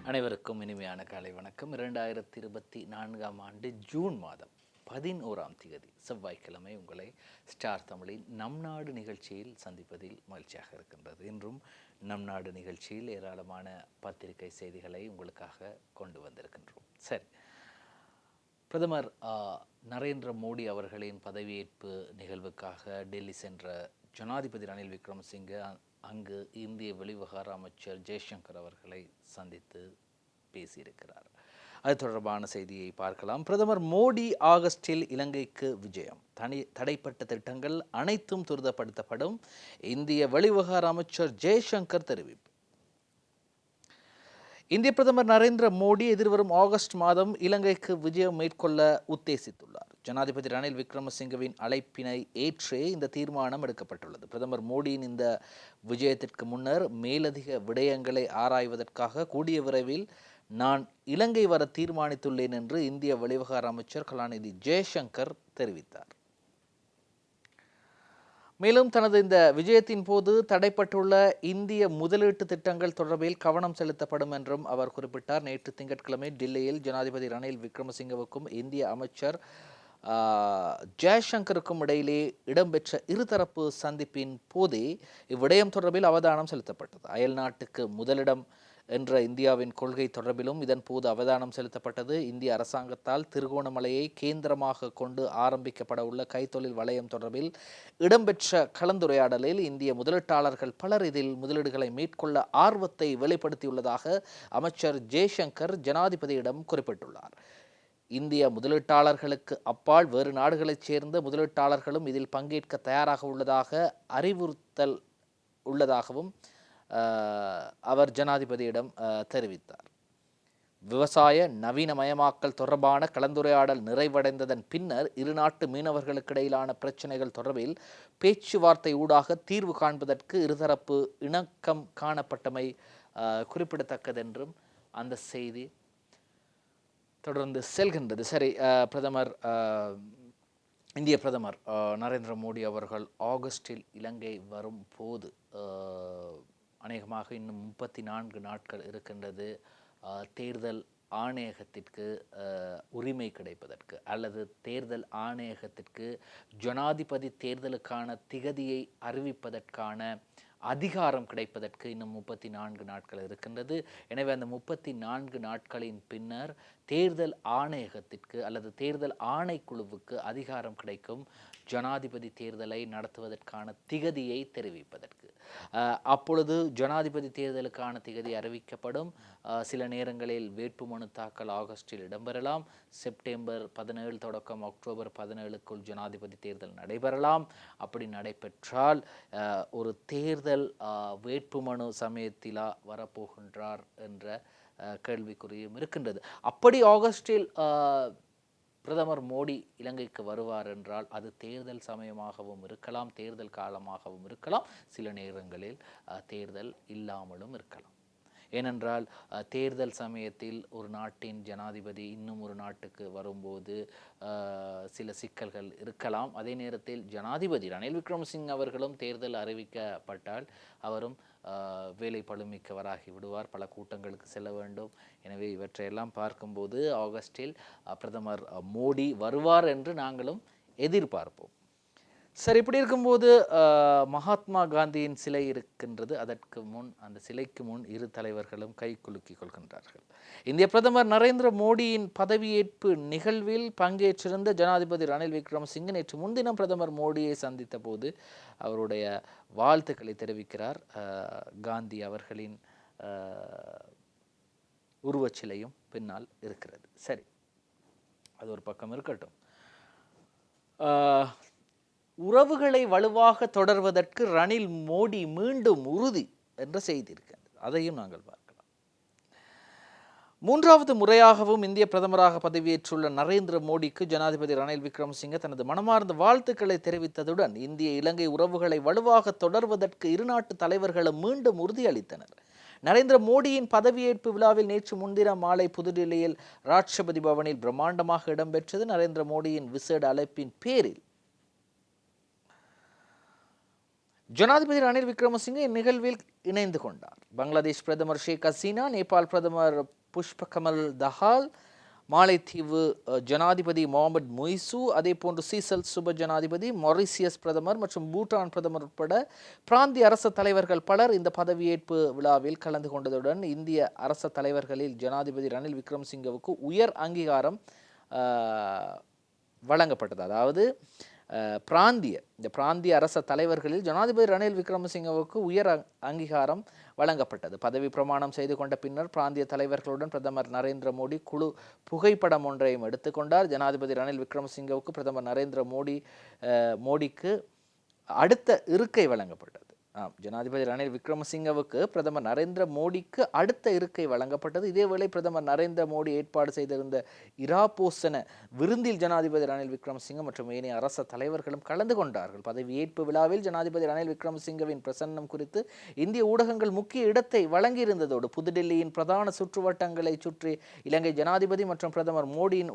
அனைவருக்கும் இனிமையான காலை வணக்கம். 2024ஆம் ஆண்டு ஜூன் மாதம் 11ஆம் தேதி செவ்வாய்க்கிழமை உங்களை ஸ்டார் தமிழின் நம் நாடு நிகழ்ச்சியில் சந்திப்பதில் மகிழ்ச்சியாக இருக்கின்றது. இன்றும் நம் நாடு நிகழ்ச்சியில் ஏராளமான பத்திரிகை செய்திகளை உங்களுக்காக கொண்டு வந்திருக்கின்றோம். சரி, பிரதமர் நரேந்திர மோடி அவர்களின் பதவியேற்பு நிகழ்வுக்காக டெல்லி சென்ற ஜனாதிபதி ரணில் விக்ரமசிங்கே அங்கு இந்திய வெளிவிவகார அமைச்சர் ஜெய்சங்கர் அவர்களை சந்தித்து பேசியிருக்கிறார். அது தொடர்பான செய்தியை பார்க்கலாம். பிரதமர் மோடி ஆகஸ்டில் இலங்கைக்கு விஜயம். தடைப்பட்ட திட்டங்கள் அனைத்தும் துரிதப்படுத்தப்படும், இந்திய வெளிவிவகார அமைச்சர் ஜெய்சங்கர் தெரிவிப்பு. இந்திய பிரதமர் நரேந்திர மோடி எதிர்வரும் ஆகஸ்ட் மாதம் இலங்கைக்கு விஜயம் மேற்கொள்ள உத்தேசித்துள்ளார். ஜனாதிபதி ரணில் விக்ரமசிங்கவின் அழைப்பினை ஏற்றே இந்த தீர்மானம் எடுக்கப்பட்டுள்ளது. பிரதமர் மோடியின் இந்த விஜயத்திற்கு முன்னர் மேலதிக விடயங்களை ஆராய்வதற்காக கூடிய விரைவில் நான் இலங்கை வர தீர்மானித்துள்ளேன் என்று இந்திய வெளிவிவகார அமைச்சர் கலாநிதி ஜெய்சங்கர் தெரிவித்தார். மேலும் தனது இந்த விஜயத்தின் போது தடைப்பட்டுள்ள இந்திய முதலீட்டு திட்டங்கள் தொடர்பில் கவனம் செலுத்தப்படும் என்றும் அவர் குறிப்பிட்டார். நேற்று திங்கட்கிழமை டில்லியில் ஜனாதிபதி ரணில் விக்ரமசிங்கவுக்கும் இந்திய அமைச்சர் ஜெய்சங்கருக்கும் இடையிலே இடம்பெற்ற இருதரப்பு சந்திப்பின் போதே இவ்விடயம் தொடர்பில் அவதானம் செலுத்தப்பட்டது. அயல் நாட்டுக்கு முதலிடம் என்ற இந்தியாவின் கொள்கை தொடர்பிலும் இதன் போது அவதானம் செலுத்தப்பட்டது. இந்திய அரசாங்கத்தால் திருகோணமலையை கேந்திரமாக கொண்டு ஆரம்பிக்கப்பட உள்ள கைத்தொழில் வலயம் தொடர்பில் இடம்பெற்ற கலந்துரையாடலில் இந்திய முதலீட்டாளர்கள் பலர் இதில் முதலீடுகளை மேற்கொள்ள ஆர்வத்தை வெளிப்படுத்தியுள்ளதாக அமைச்சர் ஜெய்சங்கர் ஜனாதிபதியிடம் குறிப்பிட்டுள்ளார். இந்திய முதலீட்டாளர்களுக்கு அப்பால் வேறு நாடுகளைச் சேர்ந்த முதலீட்டாளர்களும் இதில் பங்கேற்க தயாராக உள்ளதாக அறிவுறுத்தல் உள்ளதாகவும் அவர் ஜனாதிபதியிடம் தெரிவித்தார். விவசாய நவீனமயமாக்கல் தொடர்பான கலந்துரையாடல் நிறைவடைந்ததன் பின்னர் இருநாட்டு மீனவர்களுக்கிடையிலான பிரச்சினைகள் தொடர்பில் பேச்சுவார்த்தை ஊடாக தீர்வு காண்பதற்கு இருதரப்பு இணக்கம் காணப்பட்டமை குறிப்பிடத்தக்கதென்றும் அந்த செய்தி தொடர்ந்து செல்கின்றது. சரி, இந்திய பிரதமர் நரேந்திர மோடி அவர்கள் ஆகஸ்டில் இலங்கை வரும் போது அநேகமாக இன்னும் 34 நாட்கள் இருக்கின்றது தேர்தல் ஆணையகத்திற்கு உரிமை கிடைப்பதற்கு அல்லது தேர்தல் ஆணையகத்திற்கு ஜனாதிபதி தேர்தலுக்கான திகதியை அறிவிப்பதற்கான அதிகாரம் கிடைப்பதற்கு இன்னும் 34 நாட்கள் இருக்கின்றது. எனவே அந்த 34 நாட்களின் பின்னர் தேர்தல் ஆணையகத்திற்கு அல்லது தேர்தல் ஆணைக்குழுவுக்கு அதிகாரம் கிடைக்கும் ஜனாதிபதி தேர்தலை நடத்துவதற்கான திகதியை தெரிவிப்பதற்கு. அப்பொழுது ஜனாதிபதி தேர்தலுக்கான திகதி அறிவிக்கப்படும். சில நேரங்களில் வேட்புமனு தாக்கல் ஆகஸ்டில் இடம்பெறலாம். செப்டம்பர் 17 தொடக்கம் அக்டோபர் 17க்குள் ஜனாதிபதி தேர்தல் நடைபெறலாம். அப்படி நடைபெற்றால் ஒரு தேர்தல் வேட்புமனு சமயத்திலா வரப்போகின்றார் என்ற கேள்விக்குறியும் இருக்கின்றது. அப்படி ஆகஸ்டில் பிரதமர் மோடி இலங்கைக்கு வருவார் என்றால் அது தேர்தல் சமயமாகவும் இருக்கலாம், தேர்தல் காலமாகவும் இருக்கலாம், சில நேரங்களில் தேர்தல் இல்லாமலும் இருக்கலாம். ஏனென்றால் தேர்தல் சமயத்தில் ஒரு நாட்டின் ஜனாதிபதி இன்னும் ஒரு நாட்டுக்கு வரும்போது சில சிக்கல்கள் இருக்கலாம். அதே நேரத்தில் ஜனாதிபதி ரணில் விக்ரமசிங்கே அவர்களும் தேர்தல் அறிவிக்கப்பட்டால் அவரும் வேலை பளுமிக்கவராகி விடுவார், பல கூட்டங்களுக்கு செல்ல வேண்டும். எனவே இவற்றையெல்லாம் பார்க்கும்போது ஆகஸ்டில் பிரதமர் மோடி வருவார் என்று நாங்களும் எதிர்பார்ப்போம். சரி, இப்படி இருக்கும்போது மகாத்மா காந்தியின் சிலை இருக்கின்றது. அதற்கு முன் அந்த சிலைக்கு முன் இரு தலைவர்களும் கை குலுக்கிக் கொள்கின்றார்கள். இந்திய பிரதமர் நரேந்திர மோடியின் பதவியேற்பு நிகழ்வில் பங்கேற்றிருந்த ஜனாதிபதி ரணில் விக்ரமசிங்கே நேற்று முன்தினம் பிரதமர் மோடியை சந்தித்த போது அவருடைய வாழ்த்துக்களை தெரிவிக்கிறார். காந்தி அவர்களின் உருவச்சிலையும் பின்னால் இருக்கிறது. சரி, அது ஒரு பக்கம் இருக்கட்டும். உறவுகளை வலுவாக தொடர்வதற்கு ரணில் மோடி மீண்டும் உறுதி என்ற செய்தி இருக்கிறது. அதையும் நாங்கள் பார்க்கலாம். 3வது முறையாகவும் இந்திய பிரதமராக பதவியேற்றுள்ள நரேந்திர மோடிக்கு ஜனாதிபதி ரணில் விக்ரமசிங்கே தனது மனமார்ந்த வாழ்த்துக்களை தெரிவித்ததுடன் இந்திய இலங்கை உறவுகளை வலுவாக தொடர்வதற்கு இருநாட்டு தலைவர்களும் மீண்டும் உறுதியளித்தனர். நரேந்திர மோடியின் பதவியேற்பு விழாவில் நேற்று முன்தினம் மாலை புதுடில்லியில் ராஷ்டிரபதி பவனில் பிரம்மாண்டமாக இடம்பெற்றது. நரேந்திர மோடியின் விசேட அழைப்பின் பேரில் ஜனாதிபதி ரணில் விக்ரமசிங்கே இந்நிகழ்வில் இணைந்து கொண்டார். பங்களாதேஷ் பிரதமர் ஷேக் ஹசீனா, நேபாள் பிரதமர் புஷ்பகமல் தஹால், மாலைத்தீவு ஜனாதிபதி முகமது மொய்சு, அதே போன்று சீசல் சுப ஜனாதிபதி, மொரிசியஸ் பிரதமர் மற்றும் பூட்டான் பிரதமர் உட்பட பிராந்திய அரச தலைவர்கள் பலர் இந்த பதவியேற்பு விழாவில் கலந்து கொண்டதுடன் இந்திய அரச தலைவர்களில் ஜனாதிபதி ரணில் விக்ரமசிங்கவுக்கு உயர் அங்கீகாரம் வழங்கப்பட்டது. அதாவது இந்த பிராந்திய அரச தலைவர்களில் ஜனாதிபதி ரணில் விக்ரமசிங்கவுக்கு உயர் அங்கீகாரம் வழங்கப்பட்டது. பதவி பிரமாணம் செய்து கொண்ட பின்னர் பிராந்திய தலைவர்களுடன் பிரதமர் நரேந்திர மோடி குழு புகைப்படம் ஒன்றையும் எடுத்துக்கொண்டார். ஜனாதிபதி ரணில் விக்ரமசிங்கவுக்கு பிரதமர் நரேந்திர மோடிக்கு அடுத்த இருக்கை வழங்கப்பட்டது. ஜனாதிபதி ரணில் விக்ரமசிங்கவுக்கு பிரதமர் நரேந்திர மோடிக்கு அடுத்த இருக்கை வழங்கப்பட்டது. இதேவேளை பிரதமர் நரேந்திர மோடி ஏற்பாடு செய்திருந்த இராபோசன விருந்தில் ஜனாதிபதி ரணில் விக்ரமசிங்க மற்றும் ஏனைய அரச தலைவர்களும் கலந்து கொண்டார்கள். பதவியேற்பு விழாவில் ஜனாதிபதி ரணில் விக்ரமசிங்கவின் பிரசன்னம் குறித்து இந்திய ஊடகங்கள் முக்கிய இடத்தை வழங்கியிருந்ததோடு புதுடில்லியின் பிரதான சுற்றுவட்டங்களை சுற்றி இலங்கை ஜனாதிபதி மற்றும் பிரதமர் மோடியின்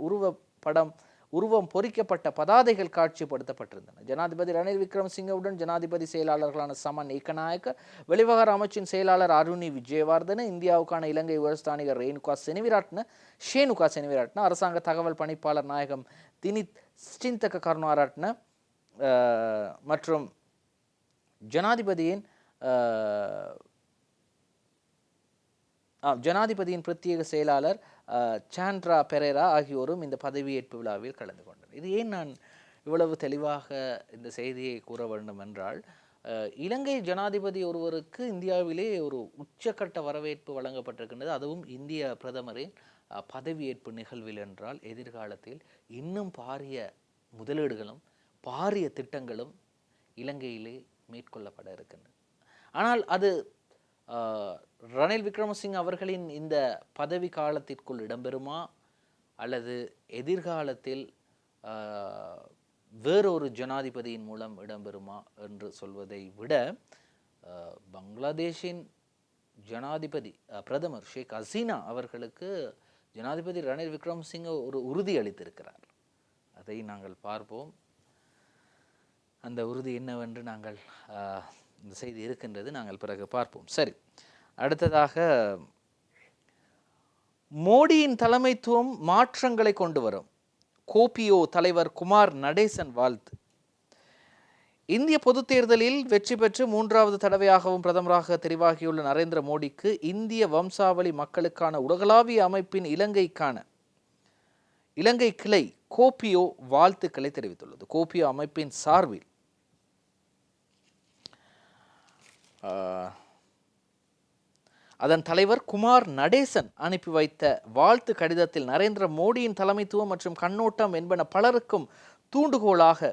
உருவம் பொறிக்கப்பட்ட பதாதைகள் காட்சிப்படுத்தப்பட்டிருந்தன. ஜனாதிபதி ரணில் விக்ரமசிங்கவுடன் ஜனாதிபதி செயலாளர்களான சமன் ஏக்கநாயக்க, வெளிவகார அமைச்சின் செயலாளர் அருணி விஜயவர்தன, இந்தியாவுக்கான இலங்கை உயர்ஸ்தானிகர் ஷேனுகா செனிவிராட்ன, அரசாங்க தகவல் பணிப்பாளர் நாயகம் தினித் ஸ்டிந்தக கருணாரட்ன மற்றும் ஜனாதிபதியின் பிரத்யேக செயலாளர் சாண்ட்ரா பெரேரா ஆகியோரும் இந்த பதவியேற்பு விழாவில் கலந்து கொண்டனர். இது ஏன் நான் இவ்வளவு தெளிவாக இந்த செய்தியை கூற வேண்டும் என்றால், இலங்கை ஜனாதிபதி ஒருவருக்கு இந்தியாவிலே ஒரு உச்சக்கட்ட வரவேற்பு வழங்கப்பட்டிருக்கின்றது. அதுவும் இந்திய பிரதமரின் பதவியேற்பு நிகழ்வில் என்றால் எதிர்காலத்தில் இன்னும் பாரிய முதலீடுகளும் பாரிய திட்டங்களும் இலங்கையிலே மேற்கொள்ளப்பட இருக்கின்றன. ஆனால் அது ரணில் விக்ரமசிங்க அவர்களின் இந்த பதவி காலத்திற்குள் இடம்பெறுமா அல்லது எதிர்காலத்தில் வேறொரு ஜனாதிபதியின் மூலம் இடம்பெறுமா என்று சொல்வதை விட, பங்களாதேஷின் ஜனாதிபதி பிரதமர் ஷேக் ஹசீனா அவர்களுக்கு ஜனாதிபதி ரணில் விக்ரமசிங்க ஒரு உறுதி அளித்திருக்கிறார். அதை நாங்கள் பார்ப்போம். அந்த உறுதி என்னவென்று நாங்கள் இந்த செய்தி இருக்கின்றது, நாங்கள் பிறகு பார்ப்போம். சரி, அடுத்ததாக மோடியின் தலைமைத்துவம் மாற்றங்களை கொண்டு வரும், கோபியோ தலைவர் குமார் நடேசன் வாழ்த்து. இந்திய பொதுத் தேர்தலில் வெற்றி பெற்று 3வது தடவையாகவும் பிரதமராக தெரிவாகியுள்ள நரேந்திர மோடிக்கு இந்திய வம்சாவளி மக்களுக்கான உலகளாவிய அமைப்பின் இலங்கை கிளை கோபியோ வாழ்த்துக்களை தெரிவித்துள்ளது. கோபியோ அமைப்பின் சார்பில் அதன் தலைவர் குமார் நடேசன் அனுப்பி வைத்த வாழ்த்து கடிதத்தில் நரேந்திர மோடியின் தலைமைத்துவம் மற்றும் கண்ணோட்டம் என்பன பலருக்கும் தூண்டுகோலாக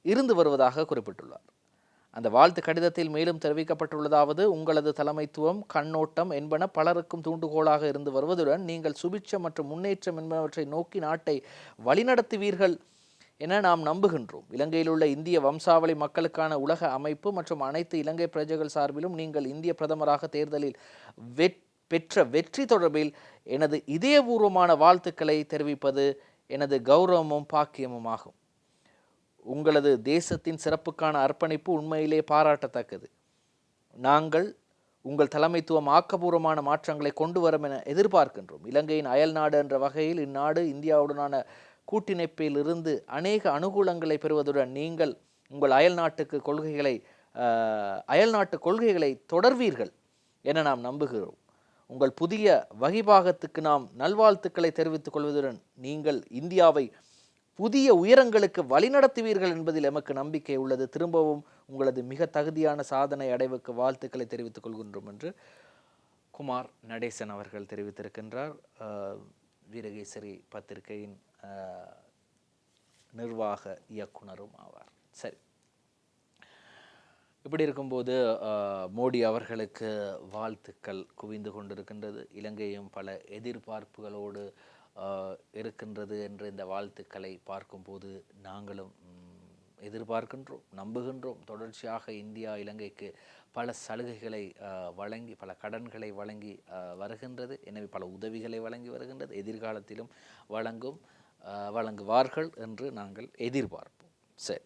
இருந்து வருவதாக குறிப்பிட்டுள்ளார். அந்த வாழ்த்து கடிதத்தில் மேலும் தெரிவிக்கப்பட்டுள்ளதாவது, உங்களது தலைமைத்துவம் கண்ணோட்டம் என்பன பலருக்கும் தூண்டுகோலாக இருந்து வருவதுடன் நீங்கள் சுபிட்சம் மற்றும் முன்னேற்றம் என்பவற்றை நோக்கி நாட்டை வழிநடத்துவீர்கள் என நாம் நம்புகின்றோம். இலங்கையில் உள்ள இந்திய வம்சாவளி மக்களுக்கான உலக அமைப்பு மற்றும் அனைத்து இலங்கை பிரஜைகள் சார்பிலும் நீங்கள் இந்திய பிரதமராக தேர்தலில் பெற்ற வெற்றி தொடர்பில் எனது இதயபூர்வமான வாழ்த்துக்களை தெரிவிப்பது எனது கௌரவமும் பாக்கியமும் ஆகும். உங்களது தேசத்தின் சிறப்புக்கான அர்ப்பணிப்பு உண்மையிலே பாராட்டத்தக்கது. நாங்கள் உங்கள் தலைமைத்துவம் ஆக்கபூர்வமான மாற்றங்களை கொண்டு வரும் என எதிர்பார்க்கின்றோம். இலங்கையின் அயல் நாடு என்ற வகையில் இந்நாடு இந்தியாவுடனான கூட்டிணைப்பில் இருந்து அநேக அனுகூலங்களை பெறுவதுடன் நீங்கள் உங்கள் அயல்நாட்டு கொள்கைகளை தொடர்வீர்கள் என நாம் நம்புகிறோம். உங்கள் புதிய வகிபாகத்துக்கு நாம் நல்வாழ்த்துக்களை தெரிவித்துக் கொள்வதுடன் நீங்கள் இந்தியாவை புதிய உயரங்களுக்கு வழிநடத்துவீர்கள் என்பதில் எமக்கு நம்பிக்கை உள்ளது. திரும்பவும் உங்களது மிக தகுதியான சாதனை அடைவுக்கு வாழ்த்துக்களை தெரிவித்துக் கொள்கின்றோம் என்று குமார் நடேசன் அவர்கள் தெரிவித்திருக்கின்றார். வீரகேசரி பத்திரிகையின் நிர்வாக இயக்குனரும் ஆவார். சரி, இப்படி இருக்கும்போது மோடி அவர்களுக்கு வாழ்த்துக்கள் குவிந்து கொண்டிருக்கின்றது. இலங்கையும் பல எதிர்பார்ப்புகளோடு இருக்கின்றது என்ற இந்த வாழ்த்துக்களை பார்க்கும்போது நாங்களும் எதிர்பார்க்கின்றோம், நம்புகின்றோம். தொடர்ச்சியாக இந்தியா இலங்கைக்கு பல சலுகைகளை வழங்கி பல கடன்களை வழங்கி வருகின்றது. எனவே பல உதவிகளை வழங்கி வருகின்றது. எதிர்காலத்திலும் வழங்குவார்கள் என்று நாங்கள் எதிர்பார்ப்போம். சரி,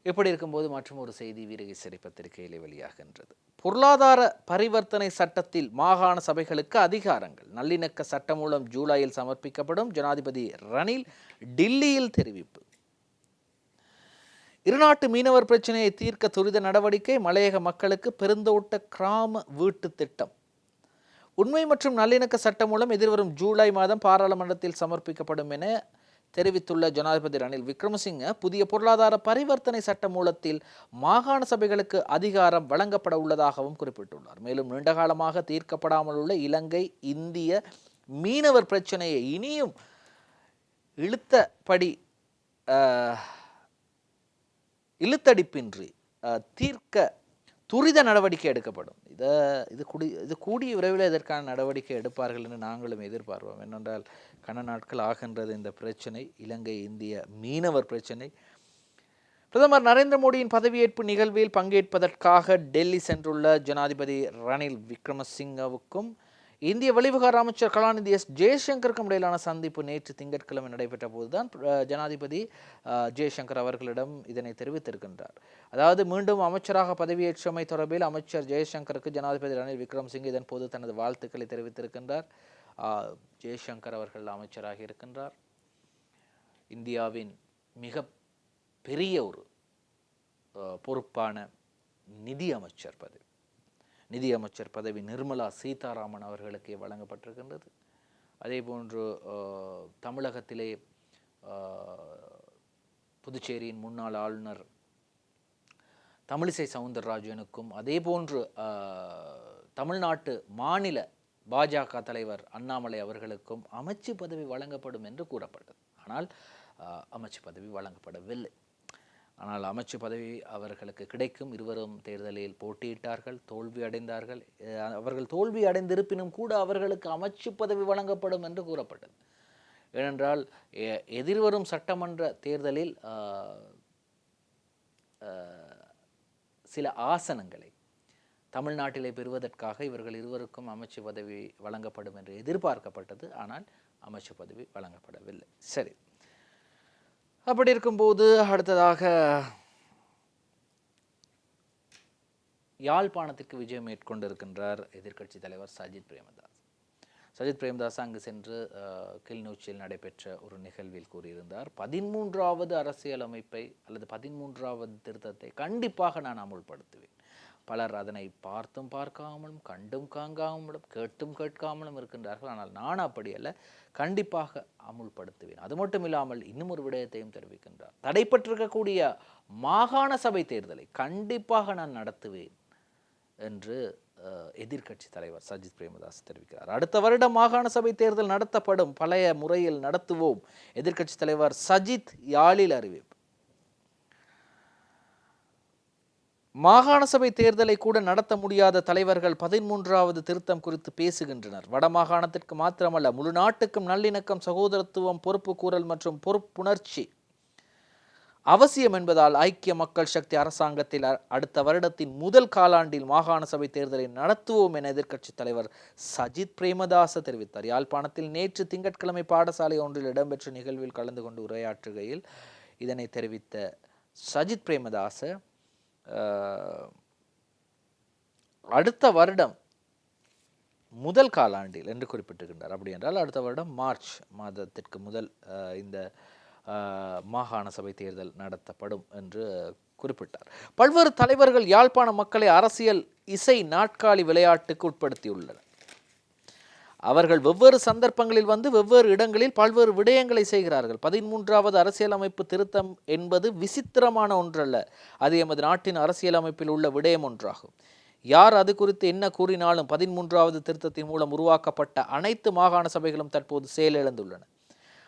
இப்படி இருக்கும்போது மற்றும் ஒரு செய்தி வீரகேசரி பத்திரிகையிலே வெளியாகின்றது. பொருளாதார பரிவர்த்தனை சட்டத்தில் மாகாண சபைகளுக்கு அதிகாரங்கள், நல்லிணக்க சட்டமூலம் ஜூலையில் சமர்ப்பிக்கப்படும், ஜனாதிபதி ரணில் டில்லியில் தெரிவிப்பு. இருநாட்டு மீனவர் பிரச்சனையை தீர்க்க துரித நடவடிக்கை, மலையக மக்களுக்கு பெருந்தோட்ட கிராம வீட்டு திட்டம். உண்மை மற்றும் நல்லிணக்க சட்டம் மூலம் எதிர்வரும் ஜூலை மாதம் பாராளுமன்றத்தில் சமர்ப்பிக்கப்படும் என தெரிவித்துள்ள ஜனாதிபதி ரணில் விக்ரமசிங்க, புதிய பொருளாதார பரிவர்த்தனை சட்ட மூலத்தில் மாகாண சபைகளுக்கு அதிகாரம் வழங்கப்பட உள்ளதாகவும் குறிப்பிட்டுள்ளார். மேலும் நீண்டகாலமாக தீர்க்கப்படாமல் உள்ள இலங்கை இந்திய மீனவர் பிரச்சனையை இனியும் இழுத்தடிப்பின்றி தீர்க்க துரித நடவடிக்கை எடுக்கப்படும். இது கூடிய விரைவில் இதற்கான நடவடிக்கை எடுப்பார்கள் என்று நாங்களும் எதிர்பார்ப்போம். என்னென்றால் கன நாட்கள் ஆகின்றது இந்த பிரச்சனை, இலங்கை இந்திய மீனவர் பிரச்சனை. பிரதமர் நரேந்திர மோடியின் பதவியேற்பு நிகழ்வில் பங்கேற்பதற்காக டெல்லி சென்றுள்ள ஜனாதிபதி ரணில் விக்ரமசிங்கவுக்கும் இந்திய வெளிவிவகார அமைச்சர் கலாநிதி எஸ் ஜெய்சங்கருக்கும் இடையிலான சந்திப்பு நேற்று திங்கட்கிழமை நடைபெற்ற போதுதான் ஜனாதிபதி ஜெய்சங்கர் அவர்களிடம் இதனை தெரிவித்திருக்கின்றார். அதாவது மீண்டும் அமைச்சராக பதவியேற்றமை தொடர்பில் அமைச்சர் ஜெய்சங்கருக்கு ஜனாதிபதி ரணில் விக்ரமசிங்கே இதன் போது தனது வாழ்த்துக்களை தெரிவித்திருக்கின்றார். ஜெய்சங்கர் அவர்கள் அமைச்சராக இருக்கின்றார். இந்தியாவின் மிக பெரிய ஒரு பொறுப்பான நிதியமைச்சர் பதவி நிர்மலா சீதாராமன் அவர்களுக்கே வழங்கப்பட்டிருக்கின்றது. அதே போன்று தமிழகத்திலே புதுச்சேரியின் முன்னாள் ஆளுநர் தமிழிசை சவுந்தரராஜனுக்கும், அதே போன்று தமிழ்நாட்டு மாநில பாஜக தலைவர் அண்ணாமலை அவர்களுக்கும் அமைச்சு பதவி வழங்கப்படும் என்று கூறப்பட்டது. ஆனால் அமைச்சு பதவி வழங்கப்படவில்லை. ஆனால் அமைச்சு பதவி அவர்களுக்கு கிடைக்கும். இருவரும் தேர்தலில் போட்டியிட்டார்கள், தோல்வி அடைந்தார்கள். அவர்கள் தோல்வி அடைந்திருப்பினும் கூட அவர்களுக்கு அமைச்சு பதவி வழங்கப்படும் என்று கூறப்பட்டது. ஏனென்றால் எதிர்வரும் சட்டமன்ற தேர்தலில் சில ஆசனங்களை தமிழ்நாட்டிலே பெறுவதற்காக இவர்கள் இருவருக்கும் அமைச்சு பதவி வழங்கப்படும் என்று எதிர்பார்க்கப்பட்டது. ஆனால் அமைச்சு பதவி வழங்கப்படவில்லை. சரி, அப்படி இருக்கும்போது அடுத்ததாக யாழ்ப்பாணத்திற்கு விஜயம் மேற்கொண்டிருக்கின்றார் எதிர்க்கட்சி தலைவர் சஜித் பிரேமதாஸ். சஜித் பிரேமதாஸ் அங்கு சென்று கிளிநொச்சியில் நடைபெற்ற ஒரு நிகழ்வில் கூறியிருந்தார், 13வது அரசியலமைப்பை அல்லது 13வது திருத்தத்தை கண்டிப்பாக நான் அமுல்படுத்துவேன். பலர் அதனை பார்த்தும் பார்க்காமலும், கண்டும் காங்காமலும், கேட்டும் கேட்காமலும் இருக்கின்றார்கள். ஆனால் நான் அப்படி அல்ல, கண்டிப்பாக அமுல்படுத்துவேன். அது மட்டும் இல்லாமல் இன்னும் ஒரு விடயத்தையும் தெரிவிக்கின்றார். தடைப்பட்டிருக்கக்கூடிய மாகாண சபை தேர்தலை கண்டிப்பாக நான் நடத்துவேன் என்று எதிர்க்கட்சி தலைவர் சஜித் பிரேமதாஸ் தெரிவிக்கிறார். அடுத்த வருடம் மாகாண சபை தேர்தல் நடத்தப்படும், பழைய முறையில் நடத்துவோம். எதிர்க்கட்சி தலைவர் சஜித் யாழில் அறிவிப்பு. மாகாண சபை தேர்தலை கூட நடத்த முடியாத தலைவர்கள் 13வது திருத்தம் குறித்து பேசுகின்றனர். வடமாகாணத்திற்கு மாத்திரமல்ல, முழு நாட்டுக்கும் நல்லிணக்கம், சகோதரத்துவம், பொறுப்பு கூறல் மற்றும் பொறுப்புணர்ச்சி அவசியம் என்பதால் ஐக்கிய மக்கள் சக்தி அரசாங்கத்தில் அடுத்த வருடத்தின் முதல் காலாண்டில் மாகாண சபை தேர்தலை நடத்துவோம் என எதிர்க்கட்சி தலைவர் சஜித் பிரேமதாச தெரிவித்தார். யாழ்ப்பாணத்தில் நேற்று திங்கட்கிழமை பாடசாலை ஒன்றில் இடம்பெற்ற நிகழ்வில் கலந்து கொண்டு உரையாற்றுகையில் இதனை தெரிவித்த சஜித் பிரேமதாச அடுத்த வருடம் முதல் காலாண்டில் என்று குறிப்பிட்டிருக்கின்றார். அப்படி என்றால் அடுத்த வருடம் மார்ச் மாதத்திற்கு முதல் இந்த மாகாண சபை தேர்தல் நடத்தப்படும் என்று குறிப்பிட்டார். பல்வேறு தலைவர்கள் யாழ்ப்பாண மக்களை அரசியல் இசை நாட்காலி விளையாட்டுக்கு உட்படுத்தியுள்ளனர். அவர்கள் வெவ்வேறு சந்தர்ப்பங்களில் வந்து வெவ்வேறு இடங்களில் பல்வேறு விடயங்களை செய்கிறார்கள். 13வது அரசியலமைப்பு திருத்தம் என்பது விசித்திரமான ஒன்றல்ல, அது எமது நாட்டின் அரசியலமைப்பில் உள்ள விடயம் ஒன்றாகும். யார் அது குறித்து என்ன கூறினாலும் 13வது திருத்தத்தின் மூலம் உருவாக்கப்பட்ட அனைத்து மாகாண சபைகளும் தற்போது செயலிழந்துள்ளன.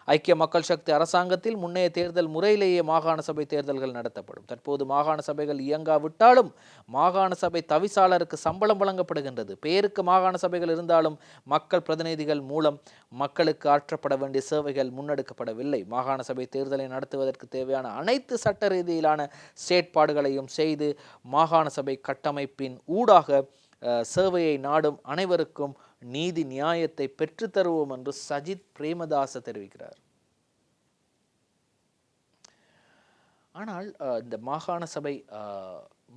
ஐக்கிய மக்கள் சக்தி அரசாங்கத்தில் முன்னைய தேர்தல் முறையிலேயே மாகாண சபை தேர்தல்கள் நடத்தப்படும். தற்போது மாகாண சபைகள் இயங்காவிட்டாலும் மாகாண சபை தவிசாளருக்கு சம்பளம் வழங்கப்படுகின்றது. பேருக்கு மாகாண சபைகள் இருந்தாலும் மக்கள் பிரதிநிதிகள் மூலம் மக்களுக்கு ஆற்றப்பட வேண்டிய சேவைகள் முன்னெடுக்கப்படவில்லை. மாகாண சபை தேர்தலை நடத்துவதற்கு தேவையான அனைத்து சட்ட ரீதியிலான செயற்பாடுகளையும் செய்து மாகாண சபை கட்டமைப்பின் ஊடாக சேவையை நாடும் அனைவருக்கும் நீதி நியாயத்தை பெற்றுத்தருவோம் என்று சஜித் பிரேமதாச தெரிவிக்கிறார். ஆனால் இந்த மாகாண சபை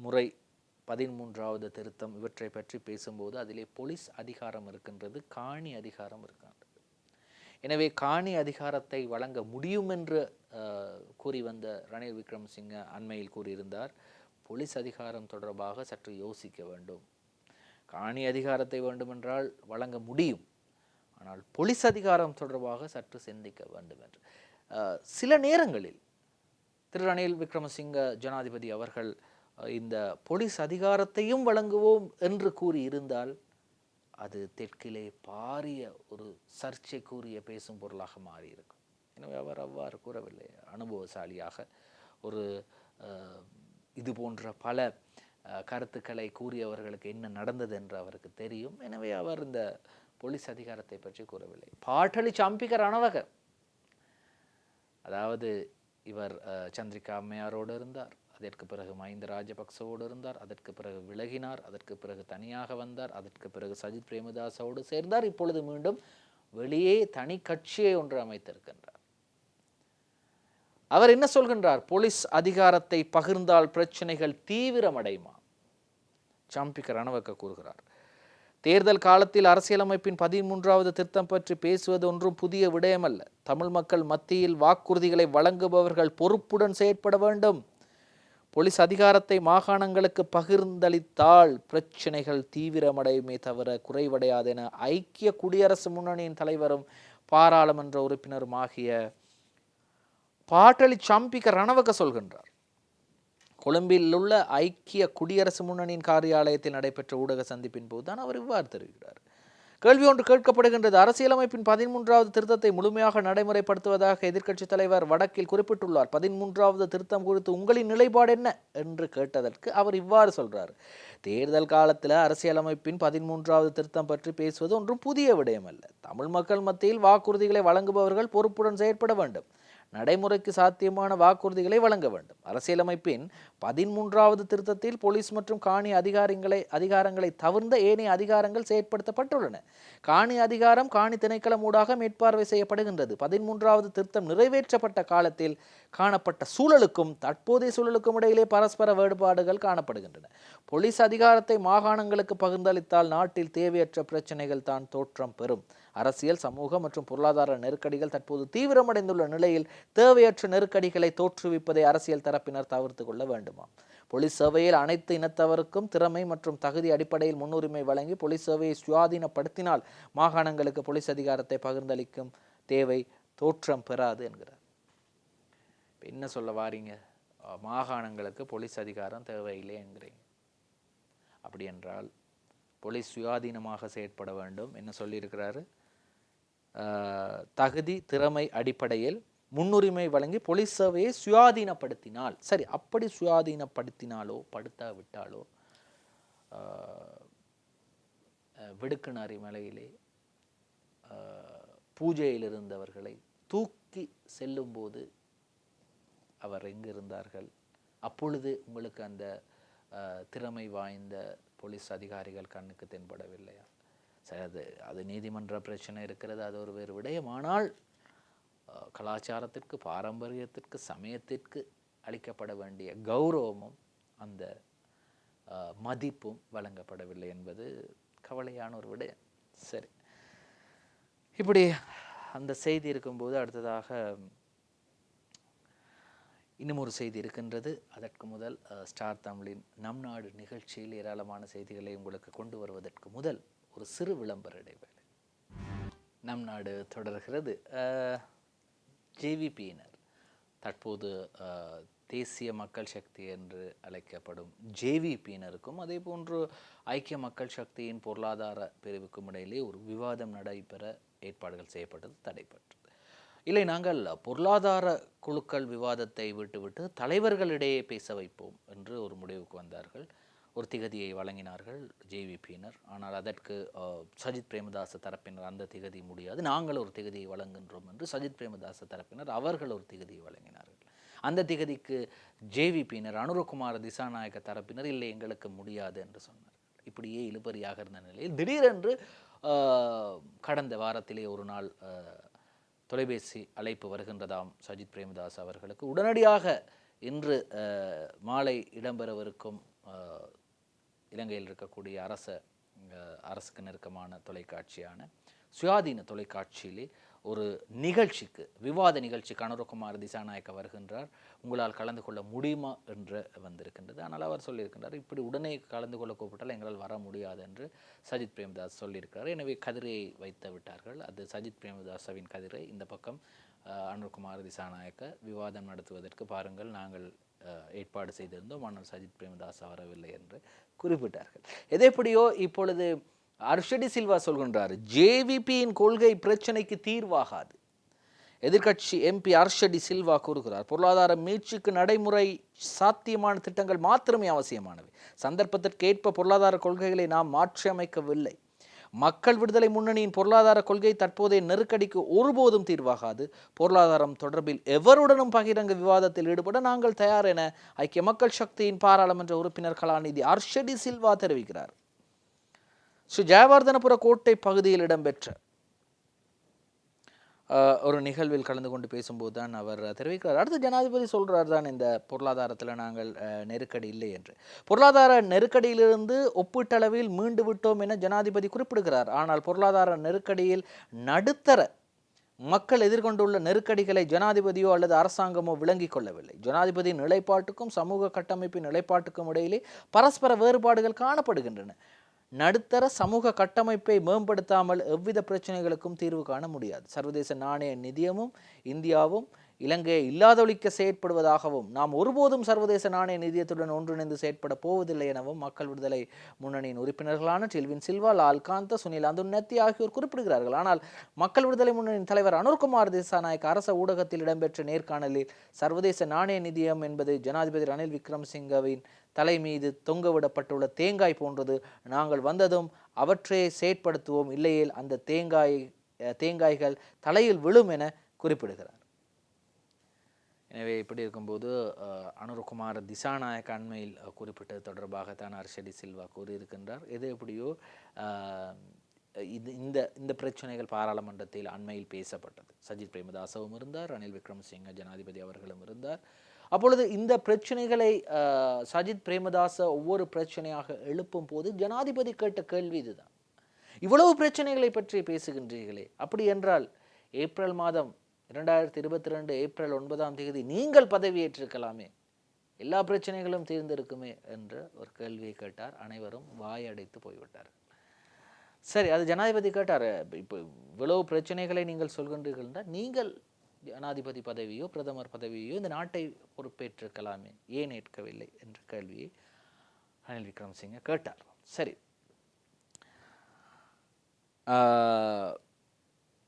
முறை 13வது திருத்தம் இவற்றை பற்றி பேசும்போது அதிலே போலீஸ் அதிகாரம் இருக்கின்றது, காணி அதிகாரம் இருக்கின்றது. எனவே காணி அதிகாரத்தை வழங்க முடியும் என்று கூறி வந்த ரணில் விக்ரமசிங்க அண்மையில் கூறியிருந்தார், போலீஸ் அதிகாரம் தொடர்பாக சற்று யோசிக்க வேண்டும். காணி அதிகாரத்தை வேண்டுமென்றால் வழங்க முடியும், ஆனால் போலீஸ் அதிகாரம் தொடர்பாக சற்று சிந்திக்க வேண்டும் என்று. சில நேரங்களில் திரு ரணில் விக்ரமசிங்க ஜனாதிபதி அவர்கள் இந்த போலீஸ் அதிகாரத்தையும் வழங்குவோம் என்று கூறியிருந்தால் அது தெற்கிலே பாரிய ஒரு சர்ச்சைக்குரிய பேசும் பொருளாக மாறியிருக்கும். எனவே அவர் அவ்வாறு கூறவில்லை. அனுபவசாலியாக ஒரு இது போன்ற பல கருத்துக்களை கூறியவர்களுக்கு என்ன நடந்தது என்று அவருக்கு தெரியும். எனவே அவர் இந்த போலீஸ் அதிகாரத்தை பற்றி கூறவில்லை. பாட்டலி சம்பிக்க ரணவக, அதாவது இவர் சந்திரிகா அம்மையாரோடு இருந்தார், அதற்கு பிறகு மஹிந்த ராஜபக்சவோடு இருந்தார், அதற்கு பிறகு விலகினார், அதற்கு பிறகு தனியாக வந்தார், அதற்கு பிறகு சஜித் பிரேமதாசோடு சேர்ந்தார், இப்பொழுது மீண்டும் வெளியே தனி கட்சியை ஒன்று அமைத்திருக்கின்றார். அவர் என்ன சொல்கின்றார்? போலீஸ் அதிகாரத்தை பகிர்ந்தால் பிரச்சனைகள் தீவிரமடையுமா? சம்பிக்க ரணவக்க கூறுகிறார், தேர்தல் காலத்தில் அரசியலமைப்பின் 13வது திருத்தம் பற்றி பேசுவது ஒன்றும் புதிய விடயமல்ல. தமிழ் மக்கள் மத்தியில் வாக்குறுதிகளை வழங்குபவர்கள் பொறுப்புடன் செயற்பட வேண்டும். போலீஸ் அதிகாரத்தை மாகாணங்களுக்கு பகிர்ந்தளித்தால் பிரச்சனைகள் தீவிரமடையுமே தவிர குறைவடையாது என ஐக்கிய குடியரசு முன்னணியின் தலைவரும் பாராளுமன்ற உறுப்பினருமாகிய பாட்டலி சம்பிக்க ரணவக்க சொல்கின்றார். கொழும்பில் உள்ள ஐக்கிய குடியரசு முன்னணியின் காரியாலயத்தில் நடைபெற்ற ஊடக சந்திப்பின் போதுதான் அவர் இவ்வாறு தெரிவிக்கிறார். கேள்வி ஒன்று கேட்கப்படுகின்றது, அரசியலமைப்பின் 13வது திருத்தத்தை முழுமையாக நடைமுறைப்படுத்துவதாக எதிர்க்கட்சித் தலைவர் வடக்கில் குறிப்பிட்டுள்ளார். 13வது திருத்தம் குறித்து உங்களின் நிலைப்பாடு என்ன என்று கேட்டதற்கு அவர் இவ்வாறு சொல்றார், தேர்தல் காலத்தில் அரசியலமைப்பின் 13வது திருத்தம் பற்றி பேசுவது ஒன்றும் புதிய விடயமல்ல. தமிழ் மக்கள் மத்தியில் வாக்குறுதிகளை வழங்குபவர்கள் பொறுப்புடன் செயற்பட வேண்டும். நடைமுறைக்கு சாத்தியமான வாக்குறுதிகளை வழங்க வேண்டும். அரசியலமைப்பின் 13வது திருத்தத்தில் போலீஸ் மற்றும் காணி அதிகாரங்களை தவிர்ந்த ஏனைய அதிகாரங்கள் செயற்படுத்தப்பட்டுள்ளன. காணி அதிகாரம் காணி திணைக்களம் ஊடாக மேற்பார்வை செய்யப்படுகின்றது. 13வது திருத்தம் நிறைவேற்றப்பட்ட காலத்தில் காணப்பட்ட சூழலுக்கும் தற்போதைய சூழலுக்கும் இடையிலே பரஸ்பர வேறுபாடுகள் காணப்படுகின்றன. போலீஸ் அதிகாரத்தை மாகாணங்களுக்கு பகிர்ந்தளித்தால் நாட்டில் தேவையற்ற பிரச்சனைகள் தான் தோற்றம் பெறும். அரசியல், சமூக மற்றும் பொருளாதார நெருக்கடிகள் தற்போது தீவிரமடைந்துள்ள நிலையில் தேவையற்ற நெருக்கடிகளை தோற்றுவிப்பதை அரசியல் தரப்பினர் தவிர்த்து கொள்ள வேண்டுமா? போலீஸ் சேவையில் அனைத்து இனத்தவருக்கும் திறமை மற்றும் தகுதி அடிப்படையில் முன்னுரிமை வழங்கி போலீஸ் சேவையை சுயாதீனப்படுத்தினால் மாகாணங்களுக்கு போலீஸ் அதிகாரத்தை பகிர்ந்தளிக்கும் தேவை தோற்றம் பெறாது என்கிறார். என்ன சொல்ல வாரீங்க? மாகாணங்களுக்கு போலீஸ் அதிகாரம் தேவையில்லை என்கிறீங்க. அப்படி என்றால் போலீஸ் சுயாதீனமாக செயற்பட வேண்டும் என்ன சொல்லியிருக்கிறாரு? தகுதி திறமை அடிப்படையில் முன்னுரிமை வழங்கி போலீஸ் சேவையை சுயாதீனப்படுத்தினால் சரி. அப்படி சுயாதீனப்படுத்தினாலோ படுத்தாவிட்டாலோ விடுக்குநாரி மலையிலே பூஜையில் இருந்தவர்களை தூக்கி செல்லும் போது அவர் எங்கு இருந்தார்கள்? அப்பொழுது உங்களுக்கு அந்த திறமை வாய்ந்த போலீஸ் அதிகாரிகள் கண்ணுக்கு தென்படவில்லையா? சரி, அது நீதிமன்ற பிரச்சனை இருக்கிறது, அது ஒரு வேறு விடயம். ஆனால் கலாச்சாரத்திற்கு, பாரம்பரியத்திற்கு, சமயத்திற்கு அளிக்கப்பட வேண்டிய கௌரவமும் அந்த மதிப்பும் வழங்கப்படவில்லை என்பது கவலையான ஒரு விடயம். சரி, இப்படி அந்த செய்தி இருக்கும்போது அடுத்ததாக இன்னும் ஒரு செய்தி இருக்கின்றது. அதற்கு முதல் ஸ்டார் தமிழின் நம் நாடு நிகழ்ச்சியில் ஏராளமான செய்திகளை உங்களுக்கு கொண்டு வருவதற்கு முதல் ஒரு சிறு விளம்பர இடைவேளை. நம் நாடு தொடர்கிறது. ஜேவிபியினர் தற்போது தேசிய மக்கள் சக்தி என்று அழைக்கப்படும் ஜேவிபியினருக்கும் அதே போன்று ஐக்கிய மக்கள் சக்தியின் பொருளாதார பிரிவுக்கும் இடையிலே ஒரு விவாதம் நடைபெற ஏற்பாடுகள் செய்யப்பட்டது, தடைப்பட்டது. இல்லை, நாங்கள் பொருளாதார குழுக்கள் விவாதத்தை விட்டுவிட்டு தலைவர்களிடையே பேச வைப்போம் என்று ஒரு முடிவுக்கு வந்தார்கள். ஒரு திகதியை வழங்கினார்கள் ஜேவிபியினர். ஆனால் அதற்கு சஜித் பிரேமதாச தரப்பினர் அந்த திகதி முடியாது, நாங்கள் ஒரு திகதியை வழங்குகின்றோம் என்று சஜித் பிரேமதாச தரப்பினர் அவர்கள் ஒரு திகதியை வழங்கினார்கள். அந்த திகதிக்கு ஜேவிபியினர் அனுரகுமார திசாநாயக்க தரப்பினர் இல்லை, எங்களுக்கு முடியாது என்று சொன்னார்கள். இப்படியே இழுபறியாக இருந்த நிலையில் திடீரென்று கடந்த வாரத்திலே ஒரு நாள் தொலைபேசி அழைப்பு வருகின்றதாம் சஜித் பிரேமதாஸ் அவர்களுக்கு. உடனடியாக இன்று மாலை இடம்பெறவிருக்கும் இலங்கையில் இருக்கக்கூடிய அரசுக்கு நெருக்கமான தொலைக்காட்சியான சுயாதீன தொலைக்காட்சியிலே ஒரு நிகழ்ச்சிக்கு விவாத நிகழ்ச்சிக்கு அனுரகுமார் திசாநாயக்க வருகின்றார். உங்களால் கலந்து கொள்ள முடியுமா என்று வந்திருக்கின்றது. ஆனால் அவர் சொல்லியிருக்கின்றார், இப்படி உடனே கலந்து கொள்ள கூப்பிட்டால் எங்களால் வர முடியாது என்று சஜித் பிரேமதாஸ் சொல்லியிருக்கிறார். எனவே கதிரையை வைத்து விட்டார்கள். அது சஜித் பிரேமதாசவின் கதிரை. இந்த பக்கம் அனுரகுமார் திசாநாயக்க விவாதம் நடத்துவதற்கு பாருங்கள் நாங்கள் ஏற்பாடு செய்திருந்தோம், ஆனால் சஜித் பிரேமதாஸ் வரவில்லை என்று குறிப்பிட்டார்கள். எதேபடியோ இப்பொழுது அர்ஷடி சில்வா சொல்கின்றார், ஜேவிபியின் கொள்கை பிரச்சனைக்கு தீர்வாகாது. எதிர்கட்சி எம்பி அர்ஷடி சில்வா கூறுகிறார், பொருளாதார மீட்சிக்கு நடைமுறை சாத்தியமான திட்டங்கள் மாத்திரமே அவசியமானவை. சந்தர்ப்பத்திற்கு ஏற்ப பொருளாதார கொள்கைகளை நாம் மாற்றி அமைக்கவில்லை. மக்கள் விடுதலை முன்னணியின் பொருளாதார கொள்கை தற்போதைய நெருக்கடிக்கு ஒருபோதும் தீர்வாகாது. பொருளாதாரம் தொடர்பில் எவருடனும் பகிரங்க விவாதத்தில் ஈடுபட நாங்கள் தயார் என ஐக்கிய மக்கள் சக்தியின் பாராளுமன்ற உறுப்பினர் கலாநிதி அர்ஷடி சில்வா தெரிவிக்கிறார். ஸ்ரீ ஜெயவர்தனபுர கோட்டை பகுதியில் இடம்பெற்ற ஒரு நிகழ்வில் கலந்து கொண்டு பேசும்போது தான் அவர் தெரிவிக்கிறார். அடுத்து ஜனாதிபதி சொல்றார் தான் இந்த பொருளாதாரத்தில் நாங்கள் நெருக்கடி இல்லை என்று. பொருளாதார நெருக்கடியிலிருந்து ஒப்பீட்டளவில் மீண்டு விட்டோம் என ஜனாதிபதி குறிப்பிடுகிறார். ஆனால் பொருளாதார நெருக்கடியில் நடுத்தர மக்கள் எதிர்கொண்டுள்ள நெருக்கடிகளை ஜனாதிபதியோ அல்லது அரசாங்கமோ விளங்கிக் கொள்ளவில்லை. ஜனாதிபதியின் நிலைப்பாட்டுக்கும் சமூக கட்டமைப்பின் நிலைப்பாட்டுக்கும் இடையிலே பரஸ்பர வேறுபாடுகள் காணப்படுகின்றன. நடுத்தர சமூக கட்டமைப்பை மேம்படுத்தாமல் எவ்வித பிரச்சனைகளுக்கும் தீர்வு காண முடியாது. சர்வதேச நாணய நிதியமும் இந்தியாவும் இலங்கையை இல்லாதொழிக்க செயற்படுவதாகவும் நாம் ஒருபோதும் சர்வதேச நாணய நிதியத்துடன் ஒன்றிணைந்து செயற்பட போவதில்லை எனவும் மக்கள் விடுதலை முன்னணியின் உறுப்பினர்களான டில்வின் சில்வா, லால்காந்த, சுனில் அந்துநெத்தி ஆகியோர் குறிப்பிடுகிறார்கள். ஆனால் மக்கள் விடுதலை முன்னணியின் தலைவர் அனுர்குமார் திசாநாயக்க அரச ஊடகத்தில் இடம்பெற்ற நேர்காணலில் சர்வதேச நாணய நிதியம் என்பது ஜனாதிபதி ரணில் விக்ரமசிங்கவின் தலை மீது தொங்கவிடப்பட்டுள்ள தேங்காய் போன்றது. நாங்கள் வந்ததும் அவற்றை செயற்படுத்துவோம், இல்லையேல் அந்த தேங்காய்கள் தலையில் விழும் என குறிப்பிடுகிறார். எனவே இப்படி இருக்கும்போது அனுரகுமார் திசாநாயக்க அண்மையில் குறிப்பிட்டது தொடர்பாகத்தான் அர்ஷடி சில்வா கூறியிருக்கின்றார். எது எப்படியோ இந்த பிரச்சனைகள் பாராளுமன்றத்தில் அண்மையில் பேசப்பட்டது. சஜித் பிரேமதாசவும் இருந்தார், ரணில் விக்ரமசிங்க ஜனாதிபதி அவர்களும் இருந்தார். அப்பொழுது இந்த பிரச்சனைகளை சஜித் பிரேமதாச ஒவ்வொரு பிரச்சனையாக எழுப்பும் போது ஜனாதிபதி கேட்ட கேள்வி இதுதான், இவ்வளவு பிரச்சனைகளை பற்றி பேசுகின்றீர்களே, அப்படி என்றால் ஏப்ரல் மாதம் 2022 ஏப்ரல் 9 நீங்கள் பதவியேற்றிருக்கலாமே, எல்லா பிரச்சனைகளும் தீர்ந்திருக்குமே என்ற ஒரு கேள்வியை கேட்டார். அனைவரும் வாயடைத்து போய்விட்டார். சரி, அது ஜனாதிபதி கேட்டார், இப்போ இவ்வளவு பிரச்சனைகளை நீங்கள் சொல்கின்றீர்கள் என்றால் நீங்கள் ஜனாதிபதி பதவியோ பிரதமர் பதவியோ இந்த நாட்டை பொறுப்பேற்றிருக்கலாமே, ஏன் ஏற்கவில்லை என்ற கேள்வியை ரணில் விக்ரமசிங்க கேட்டார். சரி,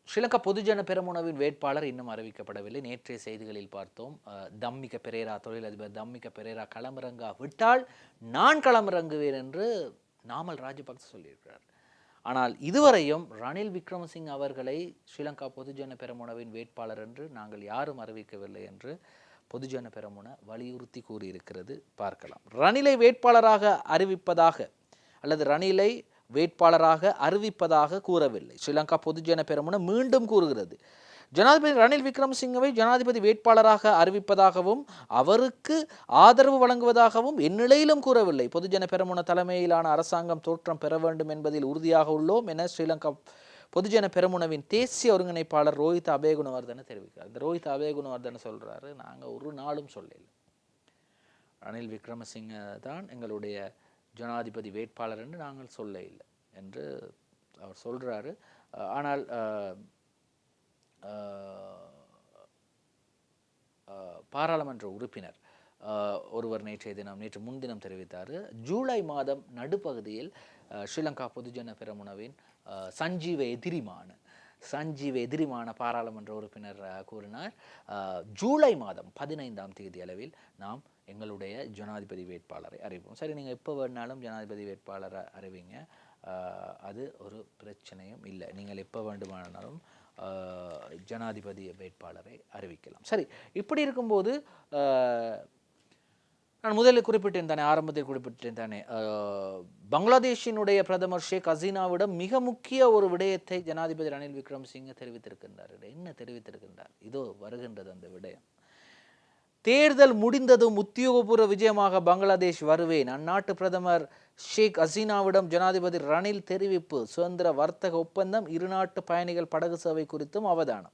ஸ்ரீலங்கா பொதுஜன பெரமுனவின் வேட்பாளர் இன்னும் அறிவிக்கப்படவில்லை. நேற்றைய செய்திகளில் பார்த்தோம், தம்மிக பெரேரா, தொழிலதிபர் தம்மிக பெரேரா களமிறங்கா விட்டால் நான் களமிறங்குவேன் என்று நாமல் ராஜபக்ச சொல்லியிருக்கிறார். ஆனால் இதுவரையும் ரணில் விக்ரமசிங்க அவர்களை ஸ்ரீலங்கா பொதுஜன பெரமுனவின் வேட்பாளர் என்று நாங்கள் யாரும் அறிவிக்கவில்லை என்று பொதுஜன பெரமுன வலியுறுத்தி கூறியிருக்கிறது. பார்க்கலாம். ரணிலை வேட்பாளராக அறிவிப்பதாக அல்லது ரணிலை வேட்பாளராக அறிவிப்பதாக கூறவில்லை. ஸ்ரீலங்கா பொதுஜன பெரமுன மீண்டும் கூறுகிறது, ஜனாதிபதி ரணில் விக்ரமசிங்கவை ஜனாதிபதி வேட்பாளராக அறிவிப்பதாகவும் அவருக்கு ஆதரவு வழங்குவதாகவும் இந்நிலையிலும் கூறவில்லை. பொதுஜன பெரமுன தலைமையிலான அரசாங்கம் தோற்றம் பெற வேண்டும் என்பதில் உறுதியாக உள்ளோம் என ஸ்ரீலங்கா பொதுஜன பெரமுனவின் தேசிய ஒருங்கிணைப்பாளர் ரோஹித் அபேகுணவர்தன தெரிவிக்கிறார். இந்த ரோஹித் அபேகுணவர்தன சொல்றாரு, நாங்கள் ஒரு நாளும் சொல்லல, ரணில் விக்ரமசிங்க தான் எங்களுடைய ஜனாதிபதி வேட்பாளர் என்று நாங்கள் சொல்ல இல்லை என்று அவர் சொல்றாரு. ஆனால் பாராளுமன்ற உறுப்பினர் ஒருவர் நேற்று முன்தினம் தெரிவித்தார், ஜூலை மாதம் நடுப்பகுதியில் ஸ்ரீலங்கா பொதுஜன பெரமுனவின் சஞ்சீவ எதிரிமான பாராளுமன்ற உறுப்பினர் கூறினார், ஜூலை மாதம் 15 அளவில் நாம் எங்களுடைய ஜனாதிபதி வேட்பாளரை அறிவிப்போம். சரி, நீங்கள் எப்போ வேணாலும் ஜனாதிபதி வேட்பாளரை அறிவிங்க, அது ஒரு பிரச்சனையும் இல்லை, நீங்கள் எப்போ வேண்டுமானாலும் ஜனாதிபதி வேட்பாளரை அறிவிக்கலாம். சரி, இப்படி இருக்கும்போது நான் முதலில் குறிப்பிட்டேன் தானே, ஆரம்பத்தில் குறிப்பிட்டேன் தானே, பங்களாதேஷினுடைய பிரதமர் ஷேக் ஹசீனாவிடம் மிக முக்கிய ஒரு விடயத்தை ஜனாதிபதி ரணில் விக்ரமசிங்க தெரிவித்திருக்கின்றார். என்ன தெரிவித்திருக்கின்றார்? இதோ வருகின்றது அந்த விடயம். தேர்தல் முடிந்ததும் உத்தியோகபூர்வ விஜயமாக பங்களாதேஷ் வருவேன். அந்நாட்டு பிரதமர் ஷேக் ஹசீனாவிடம் ஜனாதிபதி ரணில் தெரிவிப்பு. சுதந்திர வர்த்தக ஒப்பந்தம், இருநாட்டு பயணிகள் படகு சேவை குறித்தும் அவதானம்.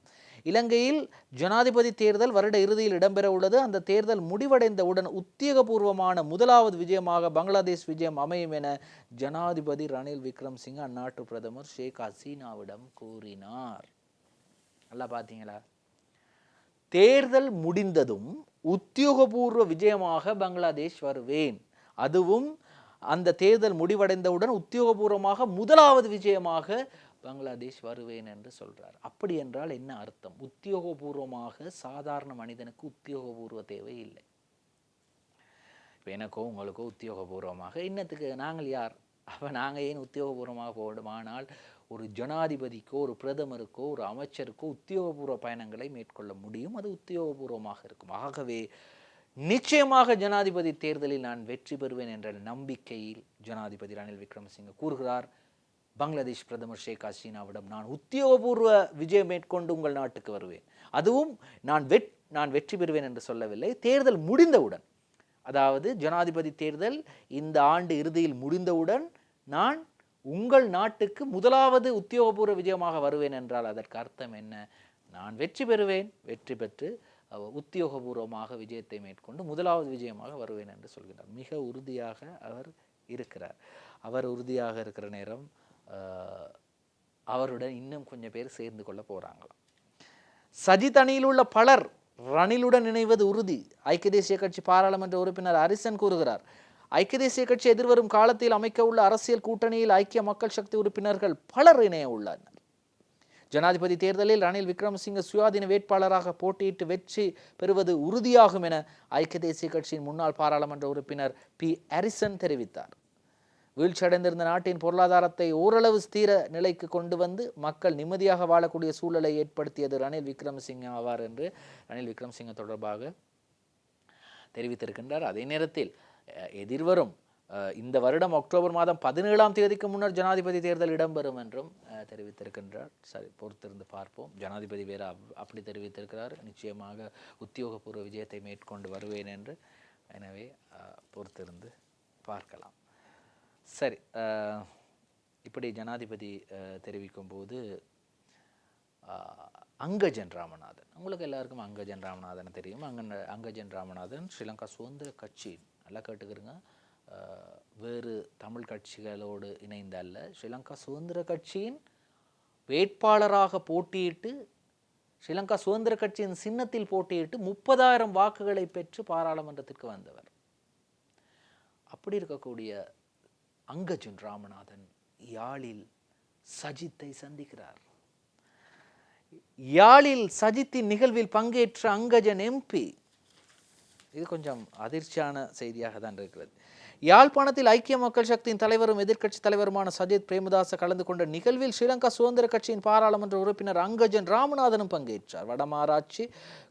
இலங்கையில் ஜனாதிபதி தேர்தல் வருட இறுதியில் இடம்பெற உள்ளது. அந்த தேர்தல் முடிவடைந்தவுடன் உத்தியோகபூர்வமான முதலாவது விஜயமாக பங்களாதேஷ் விஜயம் அமையும் என ஜனாதிபதி ரணில் விக்ரமசிங்க அந்நாட்டு பிரதமர் ஷேக் ஹசீனாவிடம் கூறினார். நல்லா பார்த்தீங்களா? தேர்தல் முடிந்ததும் உத்தியோகபூர்வ விஜயமாக பங்களாதேஷ் வருவேன், அதுவும் அந்த தேர்தல் முடிவடைந்தவுடன் உத்தியோகபூர்வமாக முதலாவது விஜயமாக பங்களாதேஷ் வருவேன் என்று சொல்றார். அப்படி என்றால் என்ன அர்த்தம்? உத்தியோகபூர்வமாக சாதாரண மனிதனுக்கு உத்தியோகபூர்வ தேவை இல்லை. இப்போ எனக்கோ உங்களுக்கோ உத்தியோகபூர்வமாக இன்னத்துக்கு நாங்கள் யார்? அப்போ நாங்கள் ஏன் உத்தியோகபூர்வமாக போடும்? ஆனால் ஒரு ஜனாதிபதிக்கோ ஒரு பிரதமருக்கோ ஒரு அமைச்சருக்கோ உத்தியோகபூர்வ பயணங்களை மேற்கொள்ள முடியும். அது உத்தியோகபூர்வமாக இருக்கும். ஆகவே நிச்சயமாக ஜனாதிபதி தேர்தலில் நான் வெற்றி பெறுவேன் என்ற நம்பிக்கையில் ஜனாதிபதி ரணில் விக்ரமசிங்க கூறுகிறார். பங்களாதேஷ் பிரதமர் ஷேக் ஹசீனாவிடம் நான் உத்தியோகபூர்வ விஜயம் மேற்கொண்டு உங்கள் நாட்டுக்கு வருவேன், அதுவும் நான் வெற்றி பெறுவேன் என்று சொல்லவில்லை. தேர்தல் முடிந்தவுடன், அதாவது ஜனாதிபதி தேர்தல் இந்த ஆண்டு இறுதியில் முடிந்தவுடன் நான் உங்கள் நாட்டுக்கு முதலாவது உத்தியோகபூர்வ விஜயமாக வருவேன் என்றால் அதற்கு அர்த்தம் என்ன? நான் வெற்றி பெறுவேன், வெற்றி பெற்று உத்தியோகபூர்வமாக விஜயத்தை மேற்கொண்டு முதலாவது விஜயமாக வருவேன் என்று சொல்கிறார். மிக உறுதியாக அவர் இருக்கிறார். அவர் உறுதியாக இருக்கிற நேரம் அவருடன் இன்னும் கொஞ்சம் பேர் சேர்ந்து கொள்ள போறாங்களாம். சஜித் அணியில் உள்ள பலர் ரணிலுடன் இணைவது உறுதி. ஐக்கிய தேசிய கட்சி பாராளுமன்ற உறுப்பினர் அரிசன் கூறுகிறார். ஐக்கிய தேசிய கட்சி எதிர்வரும் காலத்தில் அமைக்க உள்ள அரசியல் கூட்டணியில் ஐக்கிய மக்கள் சக்தி உறுப்பினர்கள் பலர் இணைய உள்ளனர். ஜனாதிபதி தேர்தலில் ரணில் விக்ரமசிங்க சுயாதீன வேட்பாளராக போட்டியிட்டு வெற்றி பெறுவது உறுதியாகும் என ஐக்கிய தேசிய கட்சியின் முன்னாள் பாராளுமன்ற உறுப்பினர் பி அரிசன் தெரிவித்தார். வீழ்ச்சியடைந்திருந்த நாட்டின் பொருளாதாரத்தை ஓரளவு ஸ்திர நிலைக்கு கொண்டு வந்து மக்கள் நிம்மதியாக வாழக்கூடிய சூழலை ஏற்படுத்தியது ரணில் விக்ரமசிங்க ஆவார் என்று ரணில் விக்ரமசிங்க தொடர்பாக தெரிவித்திருக்கின்றார். அதே நேரத்தில் எதிர்வரும் இந்த வருடம் அக்டோபர் மாதம் 17ஆம் தேதிக்கு முன்னர் ஜனாதிபதி தேர்தல் இடம்பெறும் என்றும் தெரிவித்திருக்கின்றார். சரி, பொறுத்திருந்து பார்ப்போம். ஜனாதிபதி வேற அப்படி தெரிவித்திருக்கிறார், நிச்சயமாக உத்தியோகபூர்வ விஜயத்தை மேற்கொண்டு வருவேன் என்று. எனவே பொறுத்திருந்து பார்க்கலாம். சரி, இப்படி ஜனாதிபதி தெரிவிக்கும் போது அங்கஜன் ராமநாதன், உங்களுக்கு எல்லாருக்கும் அங்கஜன் ராமநாதன் தெரியும். அங்கஜன் ராமநாதன் ஸ்ரீலங்கா சுதந்திர கட்சி, நல்லா கேட்டுக்கிறங்க, வேறு தமிழ் கட்சிகளோடு இணைந்த அல்ல, ஸ்ரீலங்கா சுதந்திர கட்சியின் வேட்பாளராக போட்டியிட்டு ஸ்ரீலங்கா சுதந்திர கட்சியின் சின்னத்தில் போட்டியிட்டு 30,000 வாக்குகளை பெற்று பாராளுமன்றத்திற்கு வந்தவர். அப்படி இருக்கக்கூடிய அங்கஜன் ராமநாதன் யாழில் சஜித்தை சந்திக்கிறார். யாழில் சஜித்தின் நிகழ்வில் பங்கேற்ற அங்கஜன் எம்பி, இது கொஞ்சம் அதிர்ச்சியான செய்தியாக தான் இருக்கிறது. யாழ்ப்பாணத்தில் ஐக்கிய மக்கள் சக்தியின் தலைவரும் எதிர்க்கட்சி தலைவருமான சஜித் பிரேமதாச கலந்து கொண்ட நிகழ்வில் ஸ்ரீலங்கா சுதந்திர கட்சியின் பாராளுமன்ற உறுப்பினர் அங்கஜன் ராமநாதனும் பங்கேற்றார். வடமாராட்சி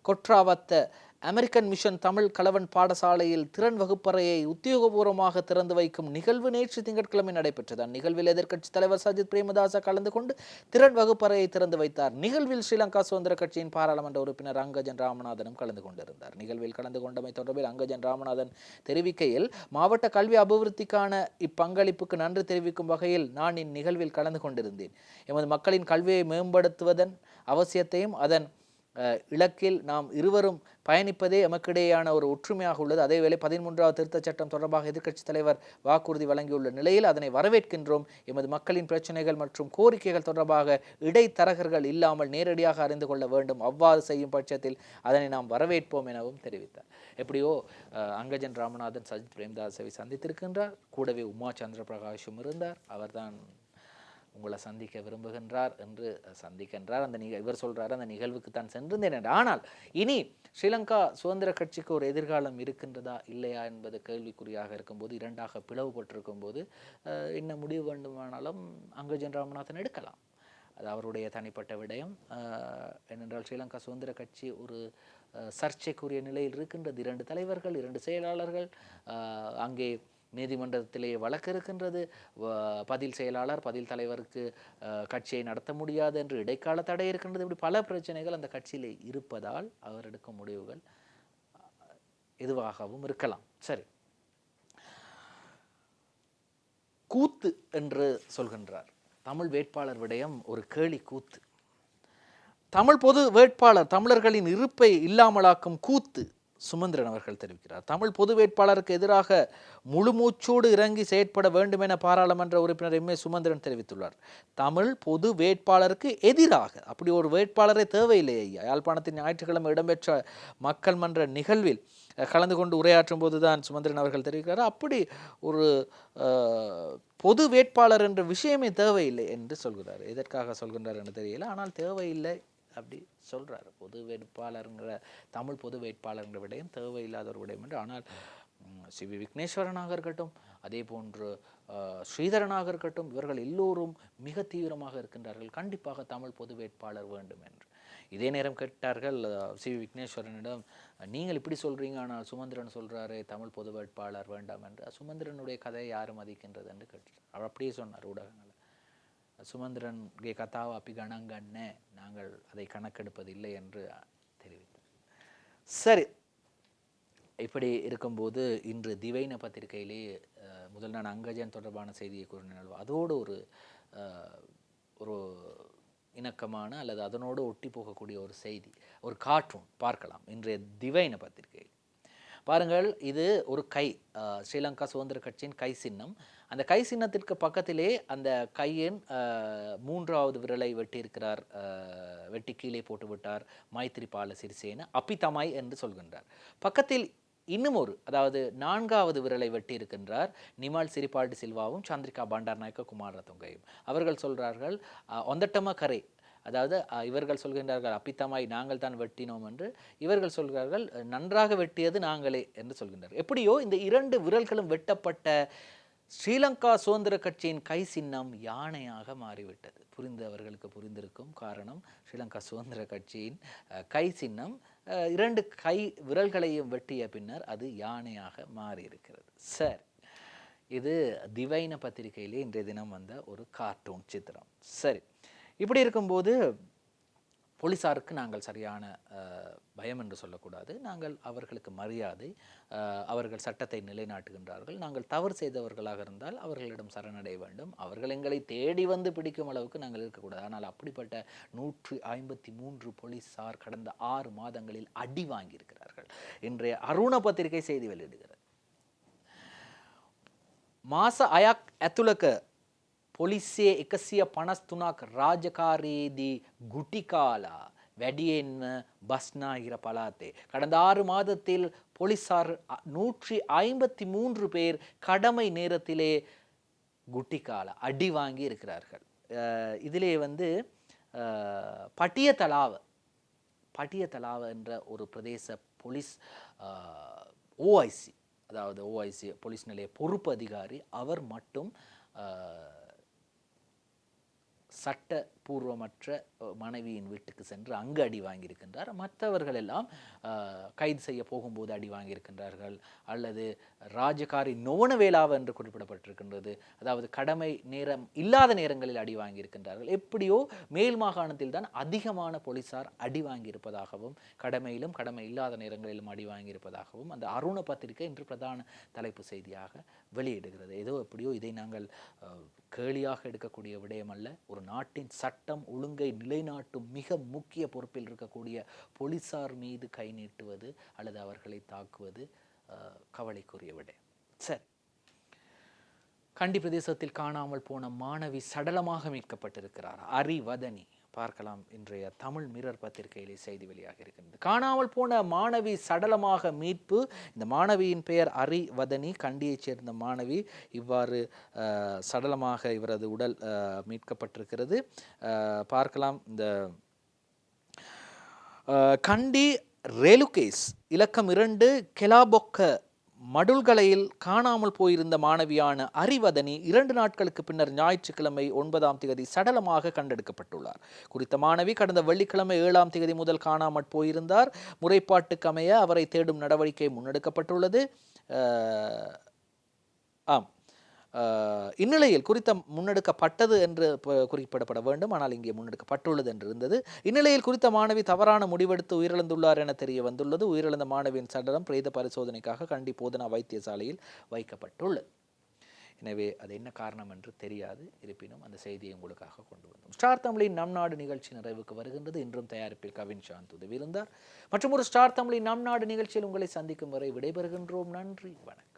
கொற்றாவத்த அமெரிக்கன் மிஷன் தமிழ் கலவன் பாடசாலையில் திறன் வகுப்பறையை உத்தியோகபூர்வமாக திறந்து வைக்கும் நிகழ்வு நேற்று திங்கட்கிழமை நடைபெற்றது. அந்நிகழ்வில் எதிர்க்கட்சி தலைவர் சஜித் பிரேமதாச கலந்து கொண்டு திறன் வகுப்பறையை திறந்து வைத்தார். நிகழ்வில் ஸ்ரீலங்கா சுதந்திர கட்சியின் பாராளுமன்ற உறுப்பினர் அங்கஜன் ராமநாதனும் கலந்து கொண்டிருந்தார். நிகழ்வில் கலந்து கொண்டமை தொடர்பில் அங்கஜன் ராமநாதன் தெரிவிக்கையில், மாவட்ட கல்வி அபிவிருத்திக்கான இப்பங்களிப்புக்கு நன்றி தெரிவிக்கும் வகையில் நான் இந்நிகழ்வில் கலந்து கொண்டிருந்தேன். எமது மக்களின் கல்வியை மேம்படுத்துவதன் அவசியத்தையும் அதன் இலக்கில் நாம் இருவரும் பயணிப்பதே எமக்கிடையேயான ஒரு ஒற்றுமையாக உள்ளது. அதேவேளை 13வது திருத்தச் சட்டம் தொடர்பாக எதிர்க்கட்சித் தலைவர் வாக்குறுதி வழங்கியுள்ள நிலையில் அதனை வரவேற்கின்றோம். எமது மக்களின் பிரச்சனைகள் மற்றும் கோரிக்கைகள் தொடர்பாக இடைத்தரகர்கள் இல்லாமல் நேரடியாக அறிந்து கொள்ள வேண்டும். அவ்வாறு செய்யும் பட்சத்தில் அதனை நாம் வரவேற்போம் எனவும் தெரிவித்தார். எப்படியோ அங்கஜன் ராமநாதன் சஜித் பிரேமதாசவை சந்தித்திருக்கின்றார். கூடவே உமா சந்திர பிரகாஷும் இருந்தார். அவர்தான் உங்களை சந்திக்க விரும்புகின்றார் என்று சந்திக்கின்றார். இவர் சொல்றாரு, அந்த நிகழ்வுக்கு தான் சென்றிருந்தேன் என்று. ஆனால் இனி ஸ்ரீலங்கா சுதந்திர கட்சிக்கு ஒரு எதிர்காலம் இருக்கின்றதா இல்லையா என்பது கேள்விக்குறியாக இருக்கும்போது, இரண்டாக பிளவுபட்டிருக்கும் போது என்ன முடிவு வேண்டுமானாலும் அங்கஜன் ராமநாதன் எடுக்கலாம். அது அவருடைய தனிப்பட்ட விடயம். ஏனென்றால் ஸ்ரீலங்கா சுதந்திர கட்சி ஒரு சர்ச்சைக்குரிய நிலையில் இருக்கின்றது. 2 தலைவர்கள், 2 செயலாளர்கள், அங்கே நீதிமன்றத்திலே வழக்கு இருக்கின்றது. பதில் செயலாளர், பதில் தலைவருக்கு கட்சியை நடத்த முடியாது என்று இடைக்கால தடை இருக்கின்றது. இப்படி பல பிரச்சனைகள் அந்த கட்சியிலே இருப்பதால் அவர் எடுக்கும் முடிவுகள் எதுவாகவும் இருக்கலாம். சரி, கூத்து என்று சொல்கின்றார். தமிழ் வேட்பாளர் விடயம் ஒரு கேலி கூத்து. தமிழ் பொது வேட்பாளர் தமிழர்களின் இருப்பை இல்லாமலாக்கும் கூத்து சுமந்திரன் அவர்கள் தெரிவிக்கிறார். தமிழ் பொது வேட்பாளருக்கு எதிராக முழுமூச்சோடு இறங்கி செயற்பட வேண்டும் என பாராளுமன்ற உறுப்பினர் எம் ஏ சுமந்திரன் தெரிவித்துள்ளார். தமிழ் பொது வேட்பாளருக்கு எதிராக அப்படி ஒரு வேட்பாளரே தேவையில்லை ஐயா. யாழ்ப்பாணத்தின் ஞாயிற்றுக்கிழமை இடம்பெற்ற மக்கள் மன்ற நிகழ்வில் கலந்து கொண்டு உரையாற்றும் போதுதான் சுமந்திரன் அவர்கள் தெரிவிக்கிறார். அப்படி ஒரு பொது வேட்பாளர் என்ற விஷயமே தேவையில்லை என்று சொல்கிறார். எதற்காக சொல்கின்றார் என்று தெரியல, ஆனால் தேவையில்லை அப்படி சொல்கிறார். பொது வேட்பாளருங்கிற தமிழ் பொது வேட்பாளருங்கிற விடயம் தேவையில்லாத ஒரு விடயம் என்று. ஆனால் சி.வி. விக்னேஸ்வரனாக இருக்கட்டும், அதே போன்று ஸ்ரீதரனாக இருக்கட்டும், இவர்கள் எல்லோரும் மிக தீவிரமாக இருக்கின்றார்கள் கண்டிப்பாக தமிழ் பொது வேட்பாளர் வேண்டும் என்று. இதே நேரம் கேட்டார்கள் சி.வி. விக்னேஸ்வரனிடம், நீங்கள் இப்படி சொல்கிறீங்க, ஆனால் சுமந்திரன் சொல்கிறாரு தமிழ் பொது வேட்பாளர் வேண்டாம் என்று. சுமந்திரனுடைய கதையை யாரும் மதிக்கின்றது என்று கேட்டார். அவர் அப்படியே சொன்னார் ஊடகங்கள், சுமந்திரனுடைய கதாவை அப்படி கணங்கண்ண, நாங்கள் அதை கணக்கெடுப்பதில்லை என்று தெரிவித்தார். சரி, இப்படி இருக்கும்போது இன்று திவைன பத்திரிகையிலே முதல் நான் அங்கஜன் தொடர்பான செய்தியை கூறினேன். அதோடு ஒரு இணக்கமான அல்லது அதனோடு ஒட்டி போகக்கூடிய ஒரு செய்தி, ஒரு கார்ட்டூன் பார்க்கலாம் இன்றைய திவைன பத்திரிகை. பாருங்கள், இது ஒரு கை, ஸ்ரீலங்கா சுதந்திர கட்சியின் கை சின்னம். அந்த கை சின்னத்திற்கு பக்கத்திலே அந்த கையின் 3வது விரலை வெட்டியிருக்கிறார், வெட்டி கீழே போட்டு விட்டார் மைத்திரிபால சிறிசேன, அப்பித்தமாய் என்று சொல்கின்றார். பக்கத்தில் இன்னும் அதாவது 4வது விரலை வெட்டி இருக்கின்றார் நிமால் சிறிபால்டி சில்வாவும் சந்திரிகா பண்டாரநாயக்க குமாரதுங்கையும். அவர்கள் சொல்கிறார்கள் ஒந்தட்டமா கரை, அதாவது இவர்கள் சொல்கின்றார்கள் அப்பித்தமாய் நாங்கள் தான் வெட்டினோம் என்று, இவர்கள் சொல்கிறார்கள் நன்றாக வெட்டியது நாங்களே என்று சொல்கின்றார். எப்படியோ இந்த 2 விரல்களும் வெட்டப்பட்ட ஸ்ரீலங்கா சுதந்திர கட்சியின் கை சின்னம் யானையாக மாறிவிட்டது. புரிந்தவர்களுக்கு புரிந்திருக்கும் காரணம். ஸ்ரீலங்கா சுதந்திர கட்சியின் கை சின்னம் 2 கை விரல்களையும் வெட்டிய பின்னர் அது யானையாக மாறியிருக்கிறது. சரி, இது திவைன பத்திரிகையிலே இன்றைய தினம் வந்த ஒரு கார்ட்டூன் சித்திரம். சரி, இப்படி இருக்கும்போது போலீஸாருக்கு நாங்கள் சரியான பயம் என்று சொல்லக்கூடாது. நாங்கள் அவர்களுக்கு மரியாதை, அவர்கள் சட்டத்தை நிலைநாட்டுகின்றார்கள். நாங்கள் தவறு செய்தவர்களாக இருந்தால் அவர்களிடம் சரணடைய வேண்டும். அவர்கள் எங்களை தேடி வந்து பிடிக்கும் அளவுக்கு நாங்கள் இருக்கக்கூடாது. ஆனால் அப்படிப்பட்ட 153 போலீஸார் கடந்த 6 மாதங்களில் அடி வாங்கியிருக்கிறார்கள். இன்றைய அருண பத்திரிகை செய்தி வெளியிடுகிறது. මාස 6ක් ඇතුළක පොලිසියේ 153ක් රාජකාරියේදී ගුටි කාලා වැඩියෙන්ම බස්නාහිර පළාතේ கடந்த 6 மாதத்தில் போலீசார் 153 பேர் கடமை நேரத்திலே குட்டி காலா அடி வாங்கி இருக்கிறார்கள். இதிலே பட்டியத்தலாவ என்ற ஒரு பிரதேச போலீஸ் ஓஐசி, அதாவது ஓஐசி போலீஸ் நிலைய பொறுப்பு அதிகாரி, அவர் மட்டும் சட்டபூர்வமற்ற மனைவியின் வீட்டுக்கு சென்று அங்கு அடி வாங்கியிருக்கின்றார். மற்றவர்கள் எல்லாம் கைது செய்ய போகும்போது அடி வாங்கியிருக்கின்றார்கள், அல்லது ராஜகாரி நோனவேலாவ என்று குறிப்பிடப்பட்டிருக்கின்றது, அதாவது கடமை நேரம் இல்லாத நேரங்களில் அடி வாங்கியிருக்கின்றார்கள். எப்படியோ மேல் மாகாணத்தில் தான் அதிகமான போலீசார் அடி வாங்கியிருப்பதாகவும் கடமையிலும் கடமை இல்லாத நேரங்களிலும் அடி வாங்கியிருப்பதாகவும் அந்த அருண பத்திரிகை இன்று பிரதான தலைப்பு செய்தியாக வெளியிடுகிறது. ஏதோ எப்படியோ இதை நாங்கள் கேலியாக எடுக்கக்கூடிய விடயம் அல்ல. ஒரு நாட்டின் சட்டம் ஒழுங்கை நிலைநாட்டும் மிக முக்கிய பொறுப்பில் இருக்கக்கூடிய போலீசார் மீது கை நீட்டுவது அல்லது அவர்களை தாக்குவது கவலைக்குரிய விடயம். சரி, கண்டி பிரதேசத்தில் காணாமல் போன மாணவி சடலமாக மீட்கப்பட்டிருக்கிறார். அரிவதனி பார்க்கலாம். இன்றைய தமிழ் மிரர் பத்திரிகையிலே செய்தி வெளியாக இருக்கின்றது. காணாமல் போன மாணவி சடலமாக மீட்பு. இந்த மாணவியின் பெயர் அரிவதனி, கண்டியைச் சேர்ந்த மாணவி. இவ்வாறு சடலமாக இவரது உடல் மீட்கப்பட்டிருக்கிறது. பார்க்கலாம். இந்த கண்டி ரேலுகேஸ் இலக்கம் 2 கெலாபொக்க மடுல்கலையில் காணாமல் போயிருந்த மாணவியான அரிவதனி 2 நாட்களுக்கு பின்னர் ஞாயிற்றுக்கிழமை 9ஆம் தேதி சடலமாக கண்டெடுக்கப்பட்டுள்ளார். குறித்த மாணவி கடந்த வெள்ளிக்கிழமை 7ஆம் தேதி முதல் காணாமல் போயிருந்தார். முறைப்பாட்டுக்கு அமைய அவரை தேடும் நடவடிக்கை முன்னெடுக்கப்பட்டுள்ளது. இந்நிலையில் குறித்த முன்னெடுக்கப்பட்டது என்று குறிப்பிடப்பட வேண்டும், ஆனால் இங்கே முன்னெடுக்கப்பட்டுள்ளது என்று இருந்தது. இந்நிலையில் குறித்த மாணவி தவறான முடிவெடுத்து உயிரிழந்துள்ளார் என தெரிய வந்துள்ளது. உயிரிழந்த மாணவியின் சடலம் பிரேத பரிசோதனைக்காக கண்டி போதனா வைத்தியசாலையில் வைக்கப்பட்டுள்ளது. எனவே அது என்ன காரணம் என்று தெரியாது. இருப்பினும் அந்த செய்தியை உங்களுக்காக கொண்டு வந்தோம். ஸ்டார் தமிழின் நம் நாடு நிகழ்ச்சி நிறைவுக்கு வருகின்றது. இன்றும் தயாரிப்பில் கவின் சாந்த் உதவி இருந்தார். மற்றும் ஒரு ஸ்டார் தமிழின் நம் நாடு நிகழ்ச்சியில் உங்களை சந்திக்கும் வரை விடைபெறுகின்றோம். நன்றி, வணக்கம்.